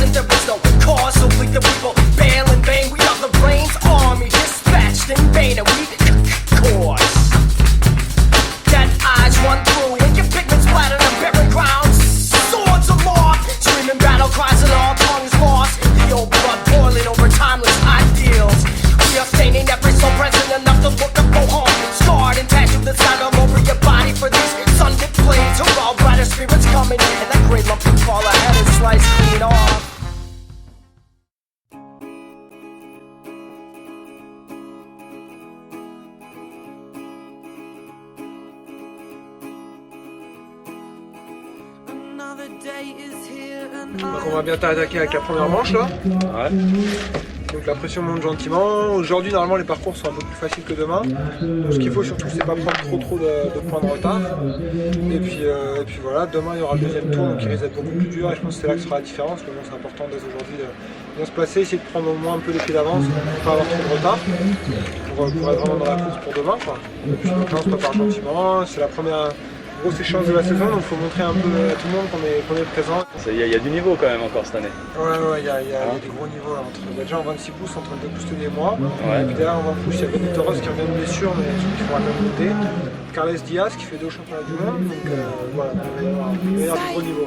wasn't, there was no cause. So bleak the people bail in vain. We are the brains army dispatched in vain, and we course. Dead eyes run through, ink and pigment splattered on barren ground. Swords aloft, screaming battle cries and all tongues lost. The old blood boiling over timeless ideals. We are staining every soul present enough to look up, go home. Scarred and tattooed the sign all over your body for these sunlit flames. Who all brighter spirits coming in, and that great lump of fall ahead and slice clean off. Donc on va bientôt attaquer avec la première manche là. Ouais. Donc la pression monte gentiment. Aujourd'hui normalement les parcours sont un peu plus faciles que demain. Donc, ce qu'il faut surtout c'est pas prendre trop de points de retard. Et puis voilà, demain il y aura le deuxième tour donc il risque d'être beaucoup plus dur et je pense que c'est là que sera la différence. Mais bon c'est important dès aujourd'hui de bien se placer, essayer de prendre au moins un peu les pieds d'avance pour pas avoir trop de retard. Pour être vraiment dans la course pour demain quoi. Et puis donc là on se prépare gentiment, c'est la première grosse échéance de la saison, donc il faut montrer un peu à tout le monde qu'on est présent. Il y a du niveau quand même encore cette année. Ouais, il y a des gros niveaux là. Il y a déjà en 26 pouces entre le 2 pouces et moi. Ouais. Et puis derrière en 20 pouces, il y a Benito Ross qui revient de blessure, mais il faudra quand même noter. Carles Diaz qui fait 2 championnats du monde, donc voilà, il va y avoir du gros niveau.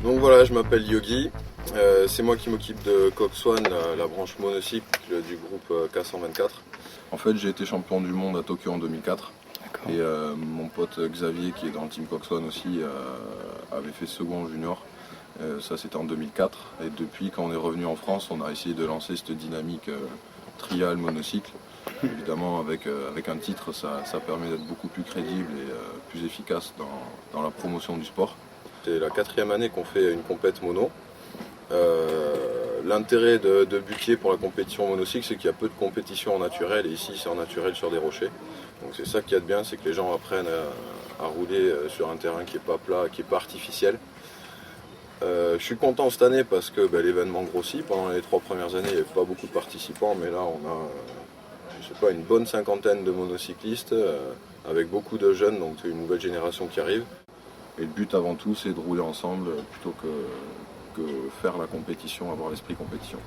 Donc voilà, je m'appelle Yogi, c'est moi qui m'occupe de Coxone, la branche monocycle du groupe K124. En fait, j'ai été champion du monde à Tokyo en 2004. Et mon pote Xavier, qui est dans le team Coxone aussi, avait fait second junior. Ça c'était en 2004. Et depuis, quand on est revenu en France, on a essayé de lancer cette dynamique trial monocycle. Évidemment, avec un titre, ça permet d'être beaucoup plus crédible et plus efficace dans la promotion du sport. C'est la 4e année qu'on fait une compète mono. L'intérêt de Buquier pour la compétition monocycle, c'est qu'il y a peu de compétition en naturel, et ici c'est en naturel sur des rochers. Donc c'est ça qu'il y a de bien, c'est que les gens apprennent à rouler sur un terrain qui n'est pas plat, qui n'est pas artificiel. Je suis content cette année parce que l'événement grossit. Pendant les 3 premières années, il n'y avait pas beaucoup de participants, mais là on a sais pas, une bonne cinquantaine de monocyclistes, avec beaucoup de jeunes, donc c'est une nouvelle génération qui arrive. Et le but avant tout, c'est de rouler ensemble plutôt que faire la compétition, avoir l'esprit compétition.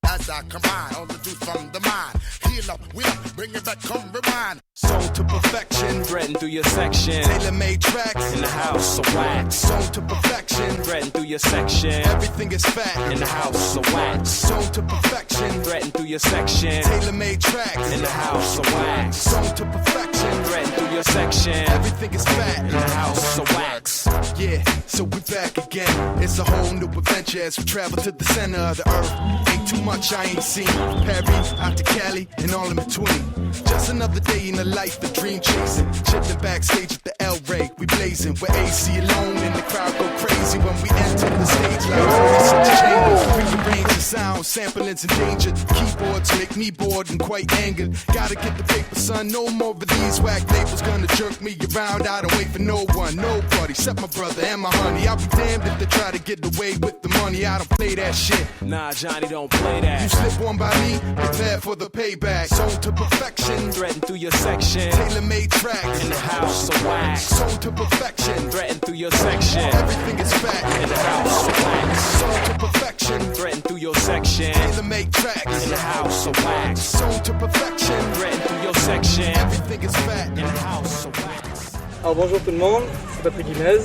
As I combine all the juice from the mind, heal up, wheel up, bring it back, come rewind. Soul to perfection, Threading through your section. tailor-made tracks. In the house, so wax. Soul to perfection, Threading through your section. everything is fat. In the house, so wax. Soul to perfection, Threading through your section. tailor-made tracks. In the house, so wax. Soul to perfection, Threading through your section. everything is fat. In the house, so wax. Yeah, so we're back again. It's a whole new adventure as we travel to the center of the earth. Ain't too much I ain't seen. Paris, out to Cali, and all in between. Just another day in the life of dream chasing. Chilling backstage at the El Rey, we blazing. With AC alone and the crowd go crazy when we enter the stage like it's such a change. We rearrange the sound sound, sampling's endangered. Keyboards make me bored and quite angered. Gotta get the paper, son, no more of these whack labels gonna jerk me around. I don't wait for no one, nobody, except my brother and my honey. I'll be damned if they try to get away with the money. I don't play that shit. Nah, Johnny, don't play that. You slip one by me, prepare for the payback. Sold to perfection, Threaten through your section. tailor-made tracks. In the house of wax. Sold to perfection, Threaten through your section. everything is fat. In the house of wax. Sold to perfection, Threaten through your section. tailor-made tracks. In the house of wax. Sold to perfection, Threaten through your section. everything is fat. In the house of wax. Alors bonjour tout le monde, c'est Patrick Guimez.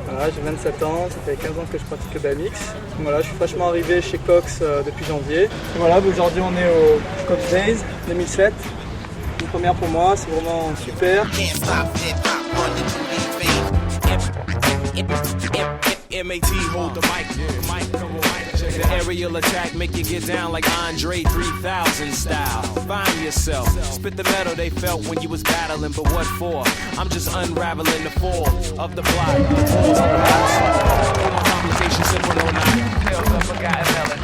Voilà, j'ai 27 ans, ça fait 15 ans que je pratique le BMX. Voilà, je suis fraîchement arrivé chez Cox depuis janvier. Et voilà, aujourd'hui on est au Cox Days 2007. Une première pour moi, c'est vraiment super. MAT, hold the mic. The aerial attack make you get down like Andre 3000 style. Find yourself, spit the metal they felt when you was battling, but what for? I'm just unraveling the fall of the plot. Conversation simple or not, tales of forgotten melody.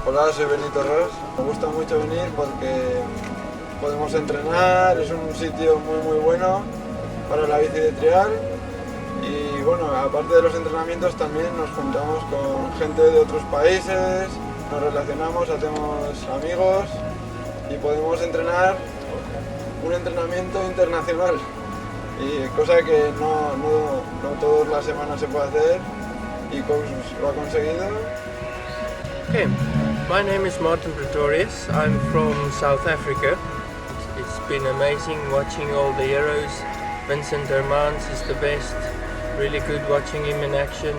Hola, soy Benito Ros. Me gusta mucho venir porque podemos entrenar, es un sitio muy bueno para la bici de trial y bueno, aparte de los entrenamientos también nos juntamos con gente de otros países, nos relacionamos, hacemos amigos y podemos entrenar un entrenamiento internacional y cosa que no todas las semanas se puede hacer y Cox lo ha conseguido. Okay, my name is Martin Pretorius. I'm from South Africa. It's been amazing watching all the heroes. Vincent Hermans is the best. Really good watching him in action.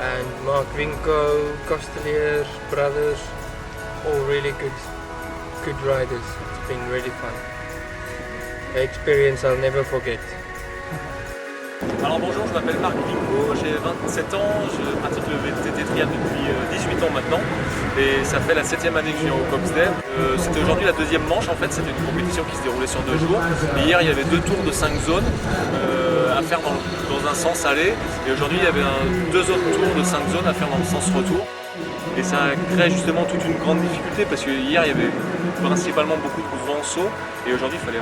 And Mark Winko, Costelier, brothers, all really good riders. It's been really fun. An experience I'll never forget. Alors bonjour, je m'appelle Marc Vinco, j'ai 27 ans, je pratique le VTT trial depuis 18 ans maintenant et ça fait la 7e année que je viens au Cox Day. C'était aujourd'hui la deuxième manche en fait, c'était une compétition qui se déroulait sur 2 jours. Et hier il y avait 2 tours de 5 zones à faire dans un sens aller et aujourd'hui il y avait 2 autres tours de 5 zones à faire dans le sens retour. Et ça crée justement toute une grande difficulté parce que hier il y avait principalement beaucoup de grands sauts et aujourd'hui il fallait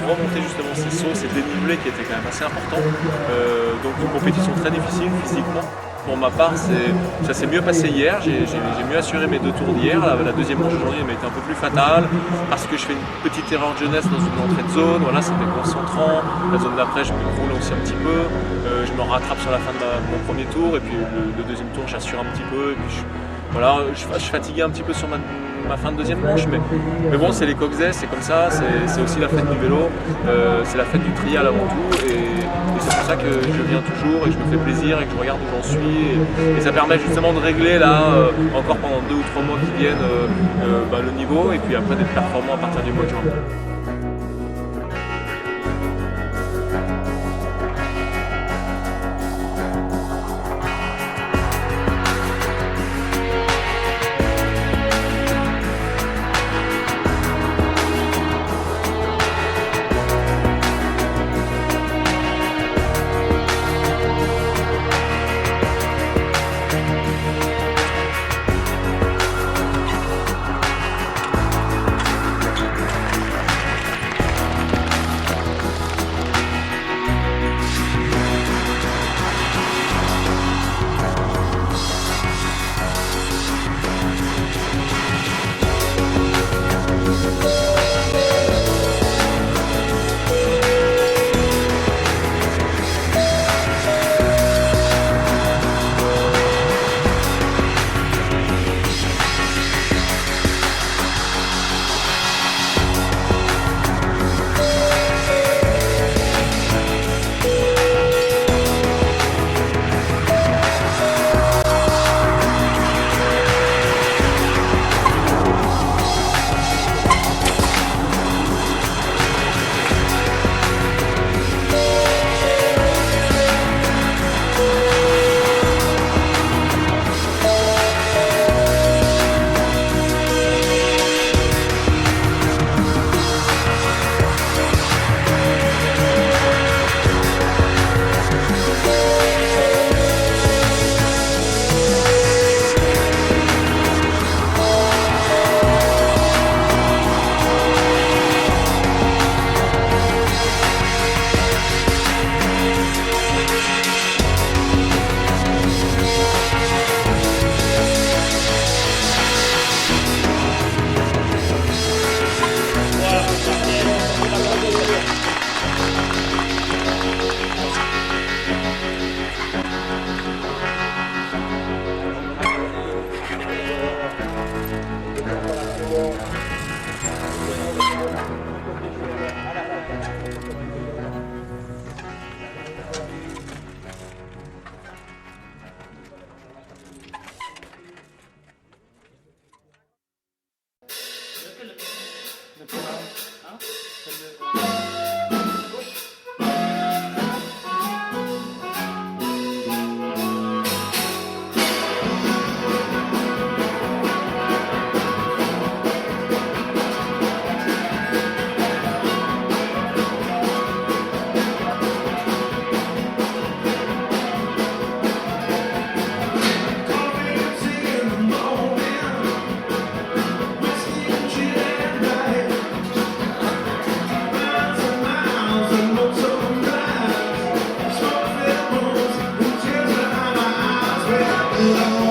remonter justement ces sauts, ces dénivelés qui étaient quand même assez importants. Donc une compétition très difficile physiquement. Pour ma part, ça s'est mieux passé hier, j'ai mieux assuré mes 2 tours d'hier. La deuxième manche aujourd'hui m'a été un peu plus fatale parce que je fais une petite erreur de jeunesse dans une entrée de zone, voilà, c'était concentrant. La zone d'après, je me roule aussi un petit peu, je me rattrape sur la fin de mon premier tour et puis le deuxième tour, j'assure un petit peu. Et puis je fatiguais un petit peu sur ma fin de deuxième manche, mais bon, c'est les Cox Days, c'est comme ça, c'est aussi la fête du vélo, c'est la fête du trial avant tout, et c'est pour ça que je viens toujours et que je me fais plaisir et que je regarde où j'en suis, et ça permet justement de régler là, encore pendant 2 ou 3 mois qui viennent, le niveau, et puis après d'être performant à partir du mois de juin. Love.